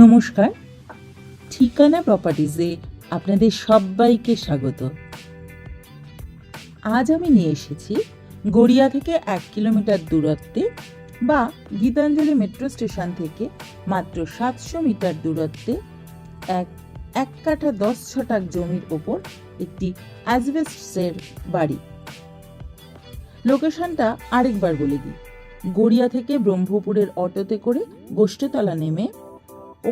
নমস্কার, ঠিকানা প্রপার্টিজে আপনাদের সবাইকে স্বাগত। আজ আমি নিয়ে এসেছি গড়িয়া থেকে 1 কিলোমিটার দূরত্বে বা গীতাঞ্জলি মেট্রো স্টেশন থেকে মাত্র 700 মিটার দূরত্বে এক কাঠা 10 ছটাক জমির ওপর একটি অ্যাসবেস্টসের বাড়ি। লোকেশনটা আরেকবার বলে দিই। গড়িয়া থেকে ব্রহ্মপুরের অটোতে করে গোষ্ঠীতলা নেমে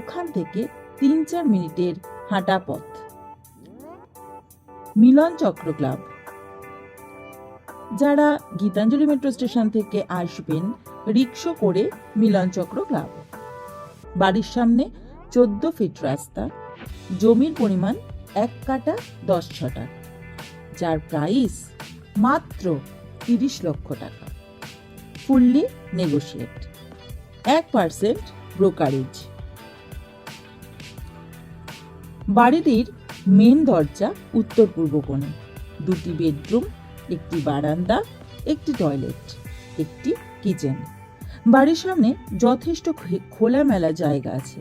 ওখান থেকে 3-4 মিনিটের হাঁটা পথ। মিলন চক্র ক্লাব। যারা গীতাঞ্জলি মেট্রো স্টেশন থেকে আসবেন, রিক্সা করে মিলন চক্র ক্লাব। বাড়ির সামনে 14 ফিট রাস্তা, জমির পরিমাণ 1 কাঠা 10 ছটাক, যার প্রাইস মাত্র 30 লক্ষ টাকা, ফুললি নেগোশিয়েট, 1% ব্রোকারেজ। বাড়িটির মেন দরজা উত্তর পূর্ব কোণে, 2টি বেডরুম, একটি বারান্দা, একটি টয়লেট, একটি কিচেন। বাড়ির সামনে যথেষ্ট খোলামেলা জায়গা আছে।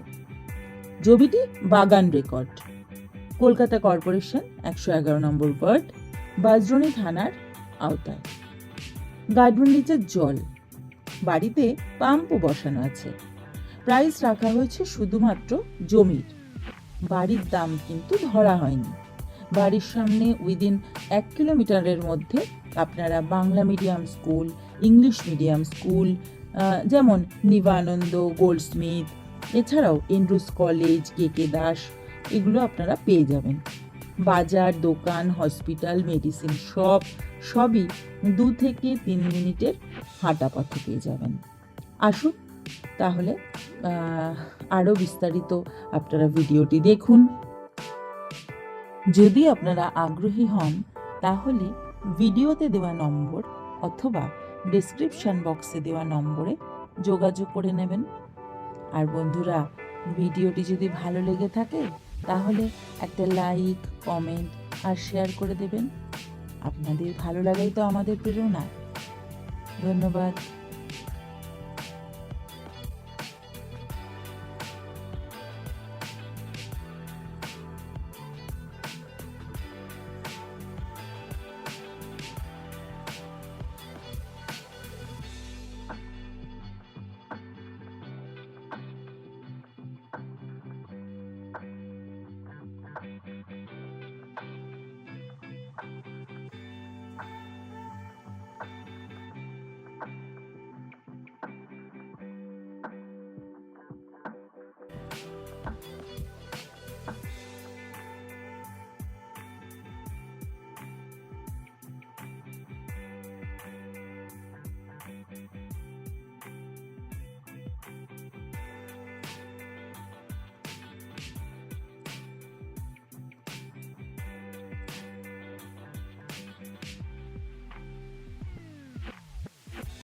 জমিটি বাগান রেকর্ড, কলকাতা কর্পোরেশন 111 নম্বর ওয়ার্ড, বাজরণী থানার আওতায়। গার্ডেন নিচের জল, বাড়িতে পাম্পও বসানো আছে। প্রাইস রাখা হয়েছে শুধুমাত্র জমির, বাড়ির দাম কিন্তু ধরা হয়নি। বাড়ির সামনে উইদিন 1 কিলোমিটারের মধ্যে আপনারা Bangla medium school, English medium school, যেমন নিবানন্দ, গোল্ডস্মিথ, এছাড়াও এন্ড্রুস কলেজ, কে দাস, এগুলো আপনারা পেয়ে যাবেন। বাজার, দোকান, হসপিটাল, মেডিসিন সবই 2 থেকে 3 মিনিটের হাঁটা পথে পেয়ে যাবেন। আসুন তাহলে আরও বিস্তারিত আপনারা ভিডিওটি দেখুন। যদি আপনারা আগ্রহী হন তাহলে ভিডিওতে দেওয়া নম্বর অথবা ডেসক্রিপশন বক্সে দেওয়া নম্বরে যোগাযোগ করে নেবেন। আর বন্ধুরা, ভিডিওটি যদি ভালো লেগে থাকে তাহলে একটা লাইক, কমেন্ট আর শেয়ার করে দেবেন। আপনাদের ভালো লাগাই তো আমাদের প্রেরণা। ধন্যবাদ।